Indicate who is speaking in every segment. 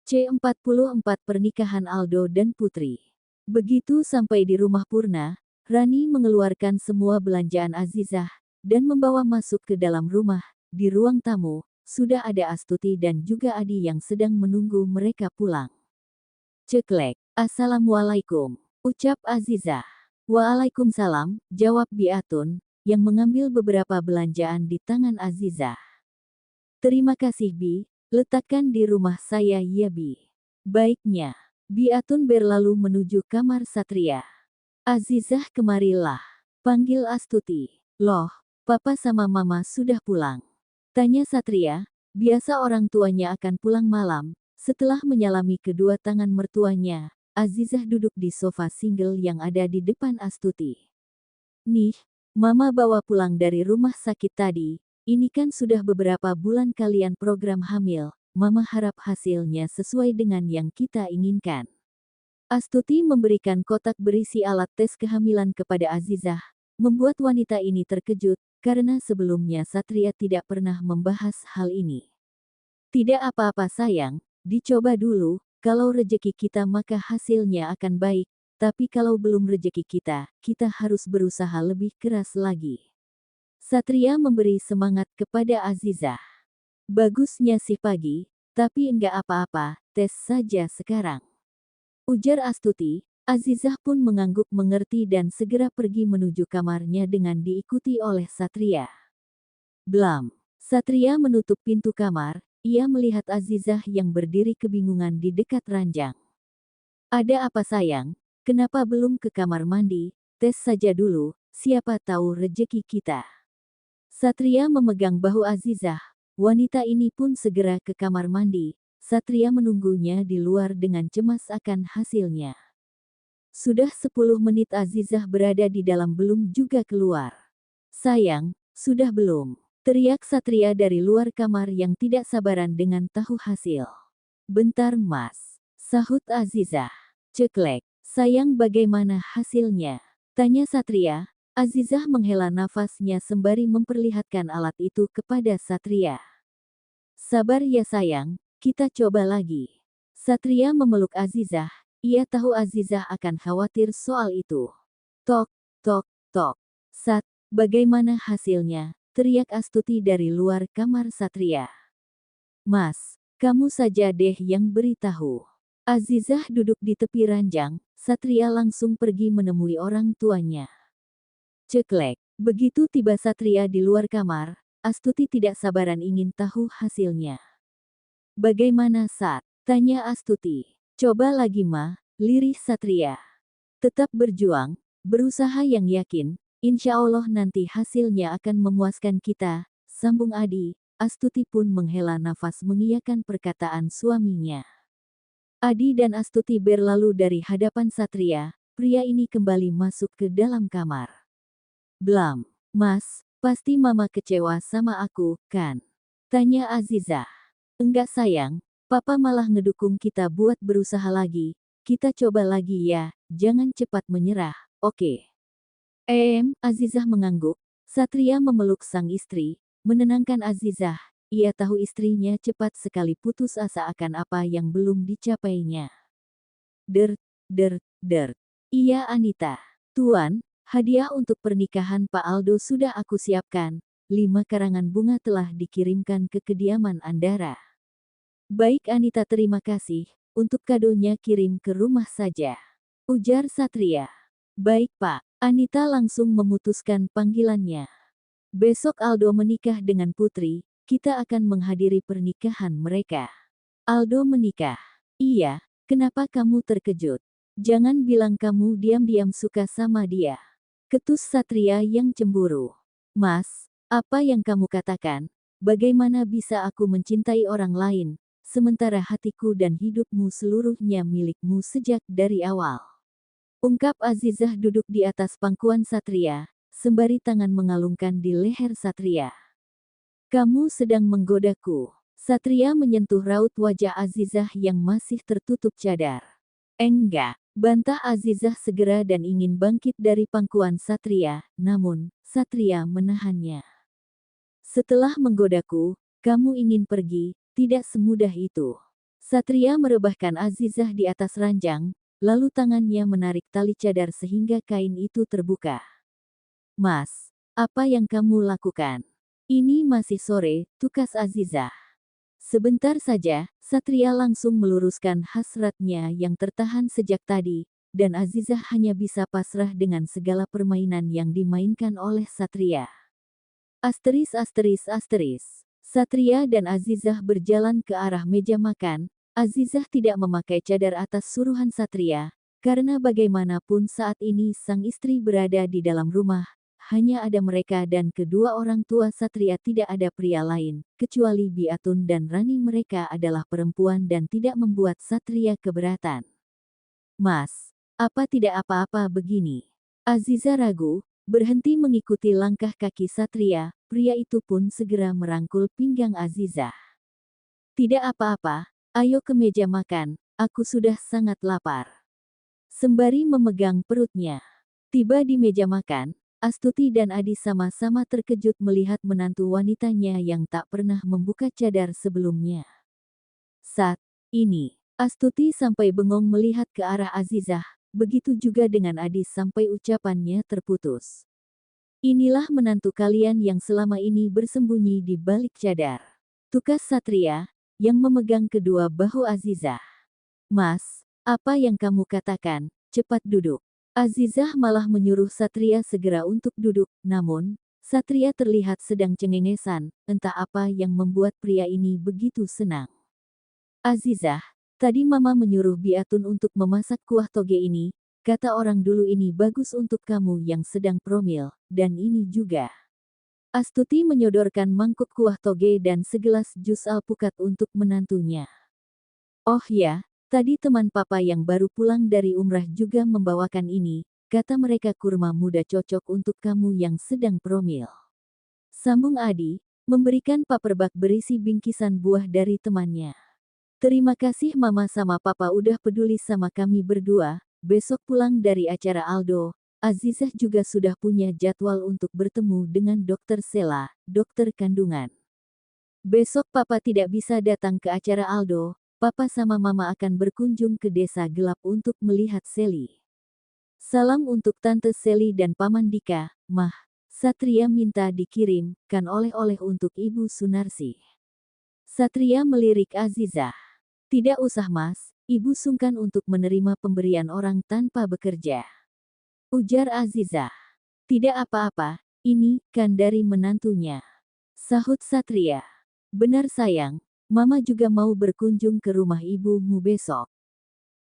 Speaker 1: C44 Pernikahan Aldo dan Putri. Begitu sampai di rumah Purna, Rani mengeluarkan semua belanjaan Azizah dan membawa masuk ke dalam rumah. Di ruang tamu, sudah ada Astuti dan juga Adi yang sedang menunggu mereka pulang. Ceklek, "Assalamualaikum," ucap Azizah. "Waalaikumsalam," jawab Biatun, yang mengambil beberapa belanjaan di tangan Azizah. "Terima kasih Bi, letakkan di rumah saya ya Bi." "Baiknya." Biatun berlalu menuju kamar Satria. "Azizah kemarilah," panggil Astuti. "Loh, Papa sama Mama sudah pulang?" tanya Satria. Biasa orang tuanya akan pulang malam. Setelah menyalami kedua tangan mertuanya, Azizah duduk di sofa single yang ada di depan Astuti. "Nih, Mama bawa pulang dari rumah sakit tadi. Ini kan sudah beberapa bulan kalian program hamil. Mama harap hasilnya sesuai dengan yang kita inginkan." Astuti memberikan kotak berisi alat tes kehamilan kepada Azizah, membuat wanita ini terkejut, karena sebelumnya Satria tidak pernah membahas hal ini. "Tidak apa-apa sayang, dicoba dulu, kalau rejeki kita maka hasilnya akan baik, tapi kalau belum rejeki kita, kita harus berusaha lebih keras lagi." Satria memberi semangat kepada Azizah. "Bagusnya sih pagi, tapi enggak apa-apa, tes saja sekarang," ujar Astuti. Azizah pun mengangguk mengerti dan segera pergi menuju kamarnya dengan diikuti oleh Satria. Blam. Satria menutup pintu kamar, ia melihat Azizah yang berdiri kebingungan di dekat ranjang. "Ada apa sayang? Kenapa belum ke kamar mandi? Tes saja dulu, siapa tahu rejeki kita." Satria memegang bahu Azizah. Wanita ini pun segera ke kamar mandi. Satria menunggunya di luar dengan cemas akan hasilnya. Sudah 10 menit Azizah berada di dalam belum juga keluar. "Sayang, sudah belum?" teriak Satria dari luar kamar yang tidak sabaran dengan tahu hasil. "Bentar Mas," sahut Azizah. "Ceklek, sayang bagaimana hasilnya?" tanya Satria. Azizah menghela nafasnya sembari memperlihatkan alat itu kepada Satria. "Sabar ya sayang, kita coba lagi." Satria memeluk Azizah, ia tahu Azizah akan khawatir soal itu. "Tok, tok, tok. Sat, bagaimana hasilnya?" teriak Astuti dari luar kamar Satria. "Mas, kamu saja deh yang beritahu." Azizah duduk di tepi ranjang, Satria langsung pergi menemui orang tuanya. Ceklek, begitu tiba Satria di luar kamar, Astuti tidak sabaran ingin tahu hasilnya. "Bagaimana Sat?" tanya Astuti. "Coba lagi Ma," lirih Satria. "Tetap berjuang, berusaha yang yakin, insya Allah nanti hasilnya akan memuaskan kita," sambung Adi. Astuti pun menghela nafas mengiyakan perkataan suaminya. Adi dan Astuti berlalu dari hadapan Satria, pria ini kembali masuk ke dalam kamar. "Blam, Mas, pasti Mama kecewa sama aku, kan?" tanya Azizah. "Enggak sayang, Papa malah ngedukung kita buat berusaha lagi. Kita coba lagi ya, jangan cepat menyerah, oke?" Azizah mengangguk. Satria memeluk sang istri, menenangkan Azizah. Ia tahu istrinya cepat sekali putus asa akan apa yang belum dicapainya. Der, der, der. "Iya Anita. Tuan, hadiah untuk pernikahan Pak Aldo sudah aku siapkan. 5 karangan bunga telah dikirimkan ke kediaman Andara." "Baik Anita terima kasih, untuk kadonya kirim ke rumah saja," ujar Satria. "Baik Pak." Anita langsung memutuskan panggilannya. "Besok Aldo menikah dengan Putri, kita akan menghadiri pernikahan mereka." "Aldo menikah?" "Iya, kenapa kamu terkejut? Jangan bilang kamu diam-diam suka sama dia," ketus Satria yang cemburu. "Mas, apa yang kamu katakan? Bagaimana bisa aku mencintai orang lain, sementara hatiku dan hidupmu seluruhnya milikmu sejak dari awal?" ungkap Azizah duduk di atas pangkuan Satria, sembari tangan mengalungkan di leher Satria. "Kamu sedang menggodaku." Satria menyentuh raut wajah Azizah yang masih tertutup cadar. "Enggak," bantah Azizah segera dan ingin bangkit dari pangkuan Satria, namun, Satria menahannya. "Setelah menggodaku, kamu ingin pergi, tidak semudah itu." Satria merebahkan Azizah di atas ranjang, lalu tangannya menarik tali cadar sehingga kain itu terbuka. Mas, apa yang kamu lakukan? Ini masih sore, tukas Azizah. Sebentar saja, Satria langsung meluruskan hasratnya yang tertahan sejak tadi, dan Azizah hanya bisa pasrah dengan segala permainan yang dimainkan oleh Satria. Asteris. Satria dan Azizah berjalan ke arah meja makan. Azizah tidak memakai cadar atas suruhan Satria, karena bagaimanapun saat ini sang istri berada di dalam rumah, hanya ada mereka dan kedua orang tua Satria, tidak ada pria lain, kecuali Biatun dan Rani. Mereka adalah perempuan dan tidak membuat Satria keberatan. Mas, apa tidak apa-apa begini? Azizah ragu, berhenti mengikuti langkah kaki Satria. Pria itu pun segera merangkul pinggang Azizah. Tidak apa-apa, ayo ke meja makan, aku sudah sangat lapar. Sembari memegang perutnya. Tiba di meja makan, Astuti dan Adi sama-sama terkejut melihat menantu wanitanya yang tak pernah membuka cadar sebelumnya. Saat ini, Astuti sampai bengong melihat ke arah Azizah, begitu juga dengan Adi sampai ucapannya terputus. Inilah menantu kalian yang selama ini bersembunyi di balik cadar. Tukas Satria, yang memegang kedua bahu Azizah. Mas, apa yang kamu katakan? Cepat duduk. Azizah malah menyuruh Satria segera untuk duduk, namun, Satria terlihat sedang cengengesan, entah apa yang membuat pria ini begitu senang. Azizah, tadi Mama menyuruh Biatun untuk memasak kuah toge ini, kata orang dulu ini bagus untuk kamu yang sedang promil, dan ini juga. Astuti menyodorkan mangkuk kuah toge dan segelas jus alpukat untuk menantunya. Oh ya, tadi teman papa yang baru pulang dari umrah juga membawakan ini, kata mereka kurma muda cocok untuk kamu yang sedang promil. Sambung Adi, memberikan paperbak berisi bingkisan buah dari temannya. Terima kasih Mama sama Papa udah peduli sama kami berdua, besok pulang dari acara Aldo. Azizah juga sudah punya jadwal untuk bertemu dengan Dokter Sela, dokter kandungan. Besok Papa tidak bisa datang ke acara Aldo, Papa sama Mama akan berkunjung ke desa gelap untuk melihat Seli. Salam untuk Tante Seli dan Paman Dika, Mah. Satria minta dikirimkan oleh-oleh untuk Ibu Sunarsi. Satria melirik Azizah. Tidak usah Mas, Ibu sungkan untuk menerima pemberian orang tanpa bekerja. Ujar Azizah. Tidak apa-apa, ini kan dari menantunya. Sahut Satria. Benar sayang, Mama juga mau berkunjung ke rumah ibumu besok.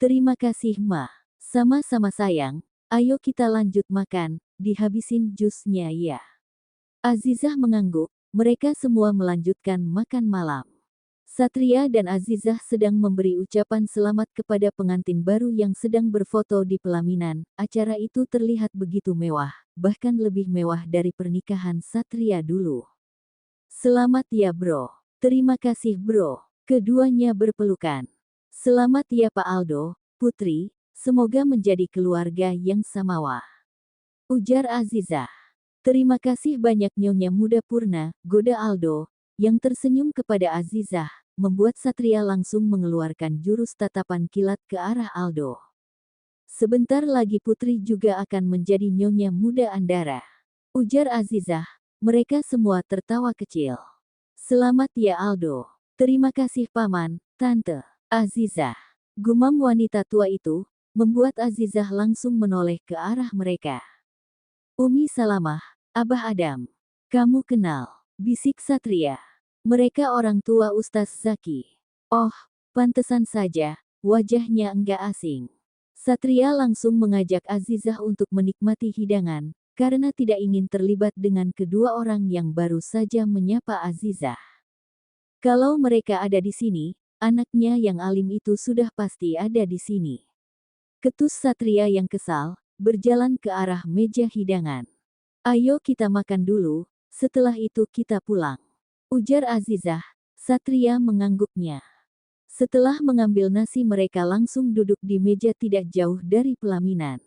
Speaker 1: Terima kasih Ma. Sama-sama sayang, ayo kita lanjut makan, dihabisin jusnya ya. Azizah mengangguk, mereka semua melanjutkan makan malam. Satria dan Azizah sedang memberi ucapan selamat kepada pengantin baru yang sedang berfoto di pelaminan. Acara itu terlihat begitu mewah, bahkan lebih mewah dari pernikahan Satria dulu. Selamat ya bro. Terima kasih bro. Keduanya berpelukan. Selamat ya Pak Aldo, Putri, semoga menjadi keluarga yang samawa. Ujar Azizah. Terima kasih banyak Nyonya Muda Purna, goda Aldo, yang tersenyum kepada Azizah, membuat Satria langsung mengeluarkan jurus tatapan kilat ke arah Aldo. Sebentar lagi Putri juga akan menjadi Nyonya Muda Andara. Ujar Azizah, mereka semua tertawa kecil. Selamat ya Aldo. Terima kasih Paman, Tante. Azizah. Gumam wanita tua itu, membuat Azizah langsung menoleh ke arah mereka. Umi Salamah, Abah Adam. Kamu kenal, bisik Satria. Mereka orang tua Ustaz Zaki. Oh, pantesan saja, wajahnya enggak asing. Satria langsung mengajak Azizah untuk menikmati hidangan, karena tidak ingin terlibat dengan kedua orang yang baru saja menyapa Azizah. Kalau mereka ada di sini, anaknya yang alim itu sudah pasti ada di sini. Ketus Satria yang kesal, berjalan ke arah meja hidangan. Ayo kita makan dulu, setelah itu kita pulang. Ujar Azizah, Satria mengangguknya. Setelah mengambil nasi mereka langsung duduk di meja tidak jauh dari pelaminan.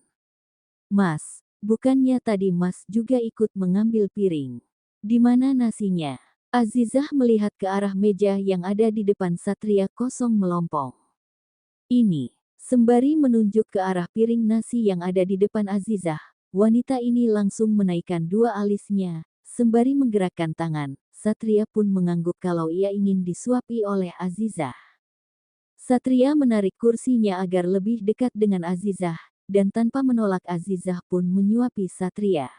Speaker 1: Mas, bukannya tadi Mas juga ikut mengambil piring? Di mana nasinya? Azizah melihat ke arah meja yang ada di depan Satria kosong melompong. Ini, sembari menunjuk ke arah piring nasi yang ada di depan Azizah, wanita ini langsung menaikkan dua alisnya, sembari menggerakkan tangan. Satria pun mengangguk kalau ia ingin disuapi oleh Azizah. Satria menarik kursinya agar lebih dekat dengan Azizah, dan tanpa menolak Azizah pun menyuapi Satria.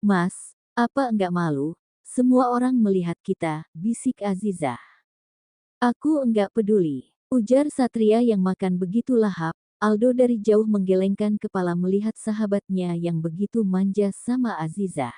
Speaker 1: "Mas, apa enggak malu? Semua orang melihat kita," bisik Azizah. "Aku enggak peduli," ujar Satria yang makan begitu lahap. Aldo dari jauh menggelengkan kepala melihat sahabatnya yang begitu manja sama Azizah.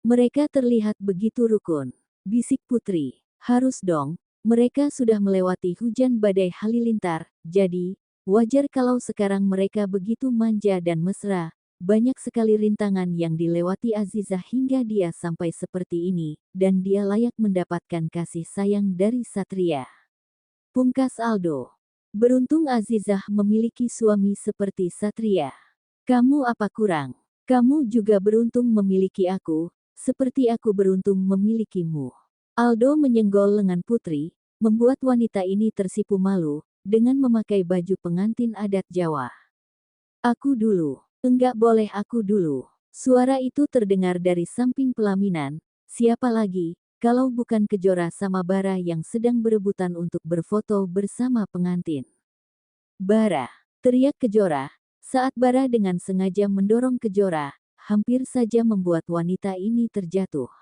Speaker 1: "Mereka terlihat begitu rukun," bisik Putri. "Harus dong, mereka sudah melewati hujan badai halilintar, jadi wajar kalau sekarang mereka begitu manja dan mesra." Banyak sekali rintangan yang dilewati Azizah hingga dia sampai seperti ini, dan dia layak mendapatkan kasih sayang dari Satria. Pungkas Aldo. Beruntung Azizah memiliki suami seperti Satria. "Kamu apa kurang? Kamu juga beruntung memiliki aku, seperti aku beruntung memilikimu." Aldo menyenggol lengan Putri, membuat wanita ini tersipu malu, dengan memakai baju pengantin adat Jawa. "Aku dulu." "Enggak boleh aku dulu." Suara itu terdengar dari samping pelaminan. Siapa lagi, kalau bukan Kejora sama Bara yang sedang berebutan untuk berfoto bersama pengantin. "Bara!" teriak Kejora, saat Bara dengan sengaja mendorong Kejora, hampir saja membuat wanita ini terjatuh.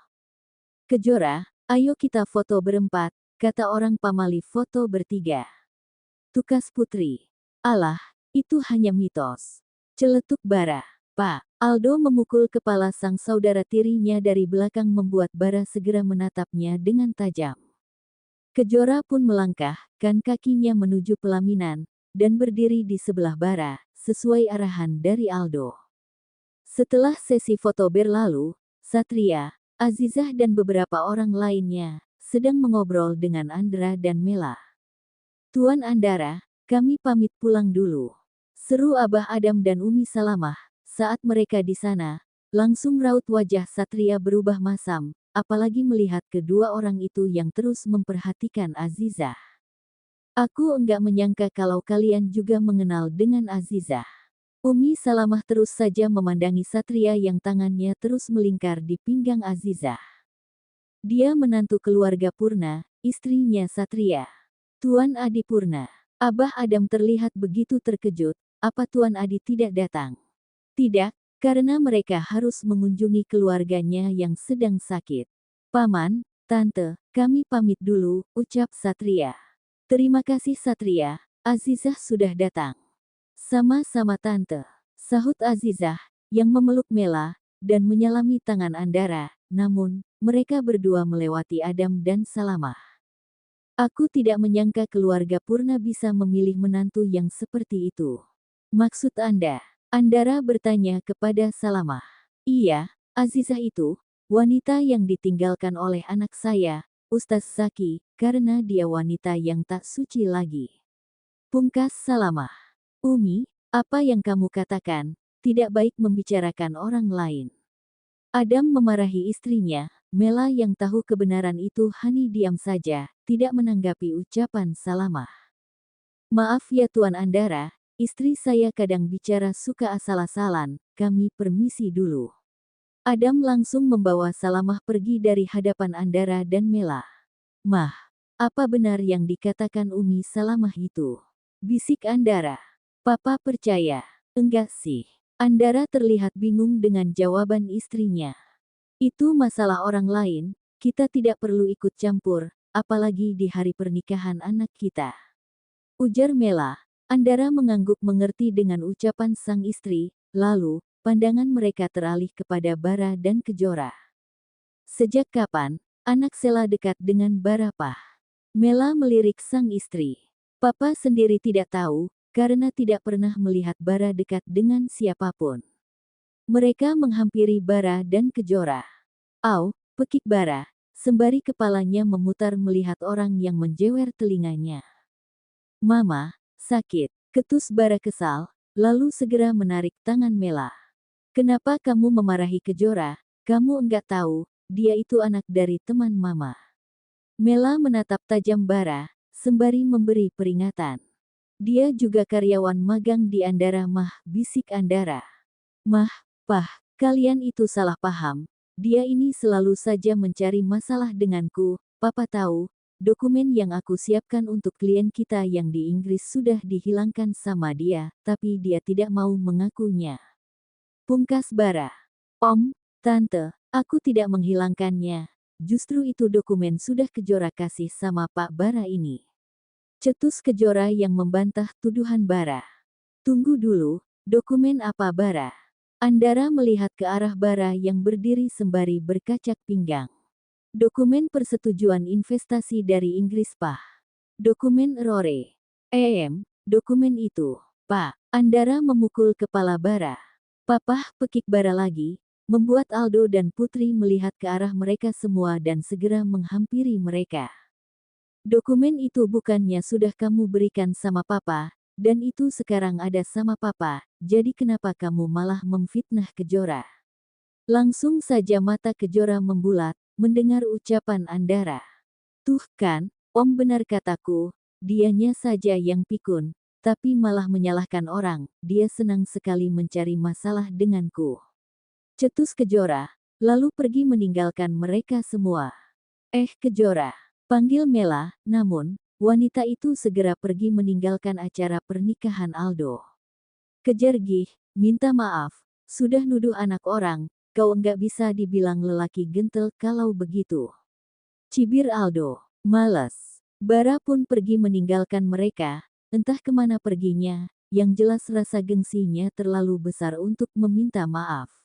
Speaker 1: "Kejora, ayo kita foto berempat," kata orang pamali foto bertiga. Tukas Putri. "Alah, itu hanya mitos," celetuk Bara. "Pak." Aldo memukul kepala sang saudara tirinya dari belakang membuat Bara segera menatapnya dengan tajam. Kejora pun melangkahkan kakinya menuju pelaminan, dan berdiri di sebelah Bara, sesuai arahan dari Aldo. Setelah sesi foto berlalu, Satria, Azizah dan beberapa orang lainnya, sedang mengobrol dengan Andra dan Mela. "Tuan Andara, kami pamit pulang dulu," seru Abah Adam dan Umi Salamah. Saat mereka di sana, langsung raut wajah Satria berubah masam, apalagi melihat kedua orang itu yang terus memperhatikan Azizah. "Aku enggak menyangka kalau kalian juga mengenal dengan Azizah." Umi Salamah terus saja memandangi Satria yang tangannya terus melingkar di pinggang Azizah. Dia menantu keluarga Purna, istrinya Satria. "Tuan Adi Purna." Abah Adam terlihat begitu terkejut. "Apa Tuan Adi tidak datang?" "Tidak, karena mereka harus mengunjungi keluarganya yang sedang sakit." "Paman, Tante, kami pamit dulu," ucap Satria. "Terima kasih Satria, Azizah sudah datang." "Sama-sama Tante," sahut Azizah, yang memeluk Mela, dan menyalami tangan Andara, namun, mereka berdua melewati Adam dan Salamah. "Aku tidak menyangka keluarga Purna bisa memilih menantu yang seperti itu." "Maksud Anda?" Andara bertanya kepada Salamah. "Iya, Azizah itu, wanita yang ditinggalkan oleh anak saya, Ustaz Zaki, karena dia wanita yang tak suci lagi." Pungkas Salamah. "Umi, apa yang kamu katakan, tidak baik membicarakan orang lain." Adam memarahi istrinya, Mela yang tahu kebenaran itu hanya diam saja, tidak menanggapi ucapan Salamah. "Maaf ya Tuan Andara, istri saya kadang bicara suka asal-asalan, kami permisi dulu." Adam langsung membawa Salamah pergi dari hadapan Andara dan Mela. "Mah, apa benar yang dikatakan Umi Salamah itu?" bisik Andara. "Papa percaya." "Enggak sih." Andara terlihat bingung dengan jawaban istrinya. "Itu masalah orang lain, kita tidak perlu ikut campur, apalagi di hari pernikahan anak kita," ujar Mela. Andara mengangguk mengerti dengan ucapan sang istri, lalu, pandangan mereka teralih kepada Bara dan Kejora. "Sejak kapan, anak Sela dekat dengan Bara Pah?" Mela melirik sang istri. "Papa sendiri tidak tahu, karena tidak pernah melihat Bara dekat dengan siapapun." Mereka menghampiri Bara dan Kejora. "Au," pekik Bara, sembari kepalanya memutar melihat orang yang menjewer telinganya. "Mama, sakit," ketus Bara kesal, lalu segera menarik tangan Mela. "Kenapa kamu memarahi Kejora? Kamu enggak tahu, dia itu anak dari teman Mama. Mela menatap tajam Bara, sembari memberi peringatan. Dia juga karyawan magang di Andara Mah, bisik Andara. Mah, Pah, kalian itu salah paham. Dia ini selalu saja mencari masalah denganku. Papa tahu, dokumen yang aku siapkan untuk klien kita yang di Inggris sudah dihilangkan sama dia, tapi dia tidak mau mengakunya. Pungkas Bara. Om, Tante, aku tidak menghilangkannya. Justru itu dokumen sudah Kejora kasih sama Pak Bara ini. Cetus Kejora yang membantah tuduhan Bara. Tunggu dulu, dokumen apa Bara? Andara melihat ke arah Bara yang berdiri sembari berkacak pinggang. Dokumen persetujuan investasi dari Inggris Pak. Dokumen Rore. Dokumen itu, Pak. Andara memukul kepala Bara. Papa, pekik Bara lagi, membuat Aldo dan Putri melihat ke arah mereka semua dan segera menghampiri mereka. Dokumen itu bukannya sudah kamu berikan sama Papa, dan itu sekarang ada sama Papa, jadi kenapa kamu malah memfitnah Kejora? Langsung saja mata Kejora membulat, mendengar ucapan Andara. Tuh kan, Om benar kataku, dianya saja yang pikun, tapi malah menyalahkan orang, dia senang sekali mencari masalah denganku. Cetus Kejora, lalu pergi meninggalkan mereka semua. Kejora, panggil Mela, namun, wanita itu segera pergi meninggalkan acara pernikahan Aldo. Kejar Gih, minta maaf, sudah nuduh anak orang, kau enggak bisa dibilang lelaki gentle kalau begitu. Cibir Aldo, malas. Bara pun pergi meninggalkan mereka, entah kemana perginya, yang jelas rasa gengsinya terlalu besar untuk meminta maaf.